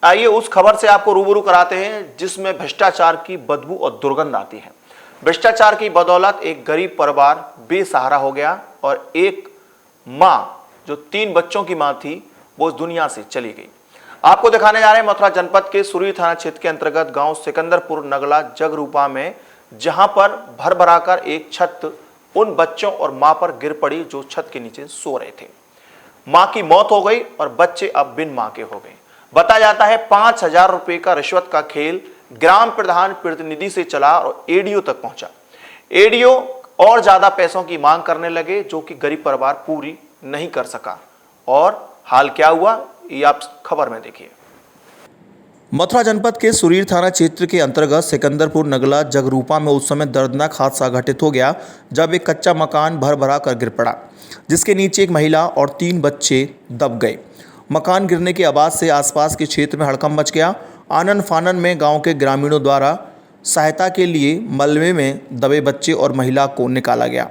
आइए उस खबर से आपको रूबरू कराते हैं जिसमें भ्रष्टाचार की बदबू और दुर्गंध आती है। भ्रष्टाचार की बदौलत एक गरीब परिवार बेसहारा हो गया और एक मां जो 3 बच्चों की मां थी वो इस दुनिया से चली गई। आपको दिखाने जा रहे हैं मथुरा जनपद के सुरीर थाना क्षेत्र के अंतर्गत गांव सिकंदरपुर नगला जगरूपा में, जहां पर भर भराकर एक छत उन बच्चों और मां पर गिर पड़ी जो छत के नीचे सो रहे थे। मां की मौत हो गई और बच्चे अब बिन मां के हो गए। बताया जाता है 5,000 रुपए का रिश्वत का खेल ग्राम प्रधान प्रतिनिधि से चला और एडीओ तक पहुंचा। एडीओ और ज्यादा पैसों की मांग करने लगे जो कि गरीब परिवार पूरी नहीं कर सका। और हाल क्या हुआ ये आप खबर में देखिए। मथुरा जनपद के सुरीर थाना क्षेत्र के अंतर्गत सिकंदरपुर नगला जगरूपा में उस समय दर्दनाक हादसा घटित हो गया जब एक कच्चा मकान भर भरा कर गिर पड़ा, जिसके नीचे एक महिला और 3 बच्चे दब गए। मकान गिरने की आवाज़ से आसपास के क्षेत्र में हड़कंप मच गया। आनन फानन में गांव के ग्रामीणों द्वारा सहायता के लिए मलबे में दबे बच्चे और महिला को निकाला गया।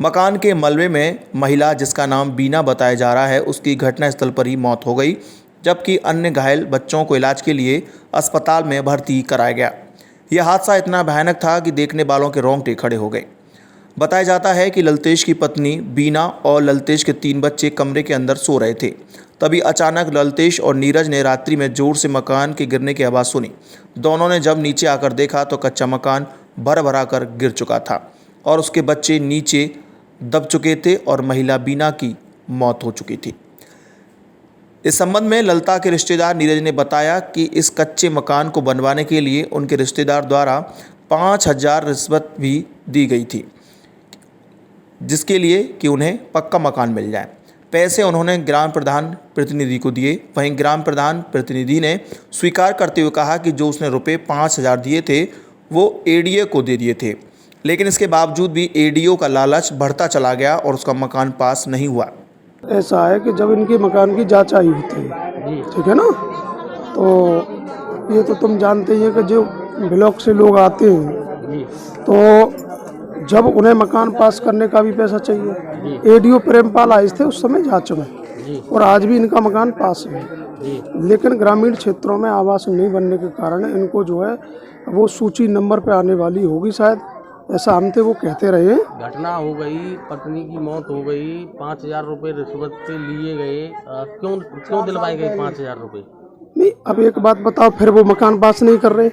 मकान के मलबे में महिला, जिसका नाम बीना बताया जा रहा है, उसकी घटनास्थल पर ही मौत हो गई, जबकि अन्य घायल बच्चों को इलाज के लिए अस्पताल में भर्ती कराया गया। यह हादसा इतना भयानक था कि देखने वालों के रोंगटे खड़े हो गए। बताया जाता है कि ललतेश की पत्नी बीना और ललतेश के 3 बच्चे कमरे के अंदर सो रहे थे। तभी अचानक ललतेश और नीरज ने रात्रि में जोर से मकान के गिरने की आवाज़ सुनी। दोनों ने जब नीचे आकर देखा तो कच्चा मकान भर भरा कर गिर चुका था और उसके बच्चे नीचे दब चुके थे और महिला बीना की मौत हो चुकी थी। इस संबंध में ललता के रिश्तेदार नीरज ने बताया कि इस कच्चे मकान को बनवाने के लिए उनके रिश्तेदार द्वारा 5,000 रिश्वत भी दी गई थी, जिसके लिए कि उन्हें पक्का मकान मिल जाए। पैसे उन्होंने ग्राम प्रधान प्रतिनिधि को दिए। वहीं ग्राम प्रधान प्रतिनिधि ने स्वीकार करते हुए कहा कि जो उसने रुपये 5,000 दिए थे वो एडीओ को दे दिए थे, लेकिन इसके बावजूद भी एडीओ का लालच बढ़ता चला गया और उसका मकान पास नहीं हुआ। ऐसा है कि जब इनके मकान की जांच आई हुई थी, ठीक है ना, तो ये तो तुम जानते ही हैं कि जो ब्लॉक से लोग आते हैं तो जब उन्हें मकान पास करने का भी पैसा चाहिए। एडीओ प्रेमपाल आए थे उस समय जांच में और आज भी इनका मकान पास है, लेकिन ग्रामीण क्षेत्रों में आवास नहीं बनने के कारण इनको जो है वो सूची नंबर पे आने वाली होगी शायद, ऐसा हम थे वो कहते रहे। घटना हो गई, पत्नी की मौत हो गई, 5,000 रुपये रिश्वत पे लिए गए, क्यों दिलवाए गए 5,000 रुपये? नहीं, अब एक बात बताओ, फिर वो मकान पास नहीं कर रहे,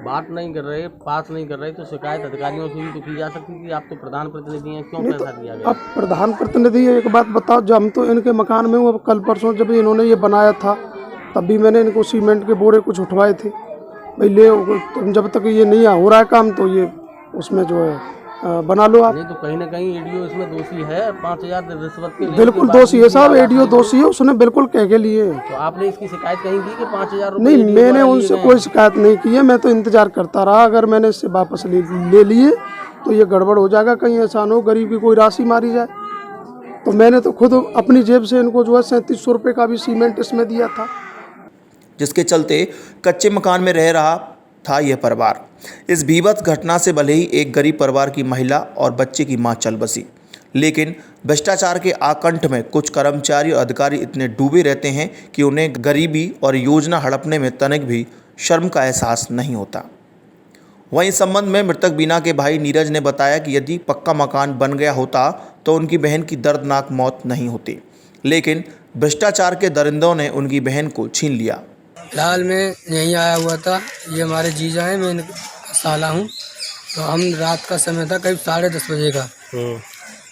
पास नहीं कर रहे तो शिकायत अधिकारियों से भी तो की जा सकती थी। आप तो प्रधान प्रतिनिधि हैं, क्यों पैसा दिया गया? अब प्रधान प्रतिनिधि एक बात बताओ, जब हम तो इनके मकान में हूँ, अब कल परसों जब इन्होंने ये बनाया था तब भी मैंने इनको सीमेंट के बोरे कुछ उठवाए थे भाई, ले तुम जब तक ये नहीं हो रहा है काम तो ये उसमें जो है बना लो आप। नहीं तो कहीं ना कहीं एडीओ इसमें दोषी है, 5,000 रिश्वत के लिए बिल्कुल दोषी है साहब, एडीओ दोषी है, उसने बिल्कुल कह के लिए। तो आपने इसकी शिकायत कहीं की कि 5,000 नहीं, मैंने उनसे कोई शिकायत नहीं की है, मैं तो इंतजार करता रहा। अगर मैंने इससे वापस ले लिए तो ये गड़बड़ हो जाएगा, कहीं ऐसा न हो गरीब की कोई राशि मारी जाए। तो मैंने तो खुद अपनी जेब से इनको जो है 3700 रुपये का भी सीमेंट इसमें दिया था, जिसके चलते कच्चे मकान में रह रहा था यह परिवार। इस भीभत्स घटना से भले ही एक गरीब परिवार की महिला और बच्चे की मां चल बसी, लेकिन भ्रष्टाचार के आकंठ में कुछ कर्मचारी और अधिकारी इतने डूबे रहते हैं कि उन्हें गरीबी और योजना हड़पने में तनिक भी शर्म का एहसास नहीं होता। वहीं इस संबंध में मृतक बीना के भाई नीरज ने बताया कि यदि पक्का मकान बन गया होता तो उनकी बहन की दर्दनाक मौत नहीं होती, लेकिन भ्रष्टाचार के दरिंदों ने उनकी बहन को छीन लिया। फिलहाल मैं यहीं आया हुआ था, ये हमारे जीजा हैं, मैं साला हूँ। तो हम रात का समय था करीब 10:30 बजे का,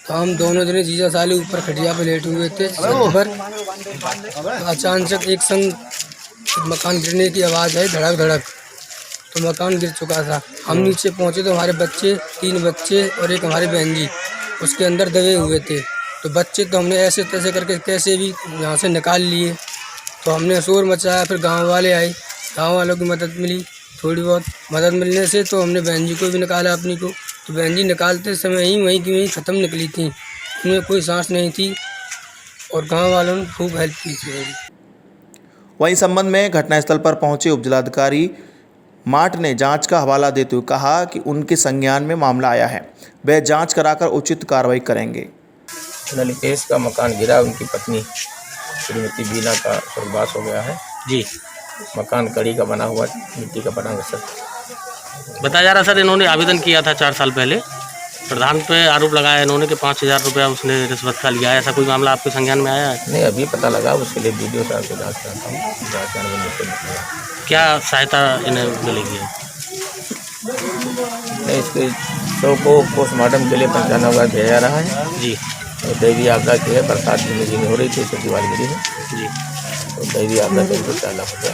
तो हम दोनों जने जीजा साले ऊपर खटिया पे लेटे हुए थे छत पर। तो अचानक एक संग मकान गिरने की आवाज़ आई, धड़क धड़क, तो मकान गिर चुका था। हम नीचे पहुँचे तो हमारे बच्चे, 3 बच्चे और एक हमारी बहन जी उसके अंदर दबे हुए थे। तो बच्चे तो हमने ऐसे तैसे करके कैसे भी यहाँ से निकाल लिए। तो हमने शोर मचाया, फिर गांव वाले आए, गांव वालों की मदद मिली, थोड़ी बहुत मदद मिलने से तो हमने बहन जी को भी निकाला अपनी को। तो बहन जी निकालते समय ही वहीं की वहीं ख़त्म निकली थी, उनमें कोई सांस नहीं थी और गांव वालों ने खूब हेल्प की थी। वहीं संबंध में घटनास्थल पर पहुंचे उपजिलाधिकारी माट ने जांच का हवाला देते हुए कहा कि उनके संज्ञान में मामला आया है, वह जांच कराकर उचित कार्रवाई करेंगे। ललितेश का मकान गिरा, उनकी पत्नी श्रीमती बीना का स्वर्गवास हो गया है जी। मकान कड़ी का बना हुआ, मिट्टी का बना हुआ सर। बताया जा रहा सर इन्होंने आवेदन किया था 4 साल पहले, प्रधान पे आरोप लगाया इन्होंने कि 5,000 रुपया उसने रिश्वत का लिया है। ऐसा कोई मामला आपके संज्ञान में आया है? नहीं, अभी पता लगा, उसके लिए वीडियो साहब से जाँच करता हूँ, जाँच करने में निकलेगा। क्या सहायता इन्हें मिलेगी? नहीं, इसके शव को पोस्टमार्टम के लिए 95,000 भेजा जा रहा है जी और दैवीय आपदा की है, बरसात की महीने हो रही थी, इससे दीवार गिरी है जी। तो दैवीय आपदा के लिए 4 लाख रुपया।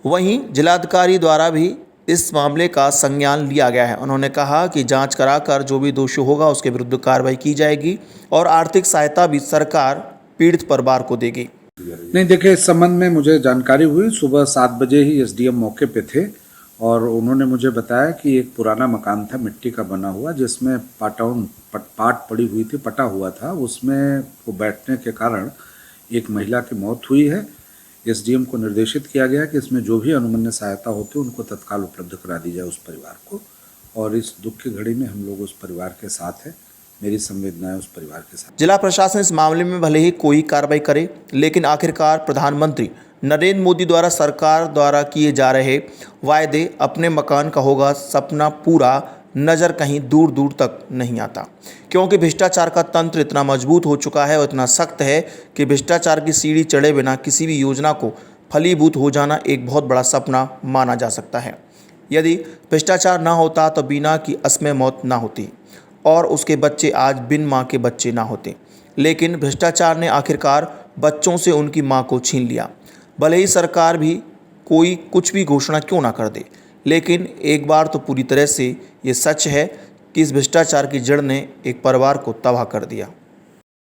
वहीं जिलाधिकारी द्वारा भी इस मामले का संज्ञान लिया गया है। उन्होंने कहा कि जांच कराकर जो भी दोषी होगा उसके विरुद्ध कार्रवाई की जाएगी और आर्थिक सहायता भी सरकार पीड़ित परिवार को देगी। नहीं, देखिए, इस संबंध में मुझे जानकारी हुई, सुबह 7 बजे ही एसडीएम मौके पे थे और उन्होंने मुझे बताया कि एक पुराना मकान था मिट्टी का बना हुआ, जिसमें पाट पड़ी हुई थी, पटा हुआ था, उसमें वो बैठने के कारण एक महिला की मौत हुई है। एसडीएम को निर्देशित किया गया कि इसमें जो भी अनुमन्य सहायता होती है उनको तत्काल उपलब्ध करा दी जाए उस परिवार को, और इस दुख की घड़ी में हम लोग उस परिवार के साथ हैं। मेरी संवेदनाएं उस परिवार के साथ। जिला प्रशासन इस मामले में भले ही कोई कार्रवाई करे, लेकिन आखिरकार प्रधानमंत्री नरेंद्र मोदी द्वारा सरकार द्वारा किए जा रहे वायदे, अपने मकान का होगा सपना पूरा, नज़र कहीं दूर दूर तक नहीं आता, क्योंकि भ्रष्टाचार का तंत्र इतना मजबूत हो चुका है और इतना सख्त है कि भ्रष्टाचार की सीढ़ी चढ़े बिना किसी भी योजना को फलीभूत हो जाना एक बहुत बड़ा सपना माना जा सकता है। यदि भ्रष्टाचार ना होता तो बीना की असमय मौत ना होती और उसके बच्चे आज बिन माँ के बच्चे ना होते, लेकिन भ्रष्टाचार ने आखिरकार बच्चों से उनकी माँ को छीन लिया। भले ही सरकार भी कोई कुछ भी घोषणा क्यों ना कर दे, लेकिन एक बार तो पूरी तरह से ये सच है कि इस भ्रष्टाचार की जड़ ने एक परिवार को तबाह कर दिया।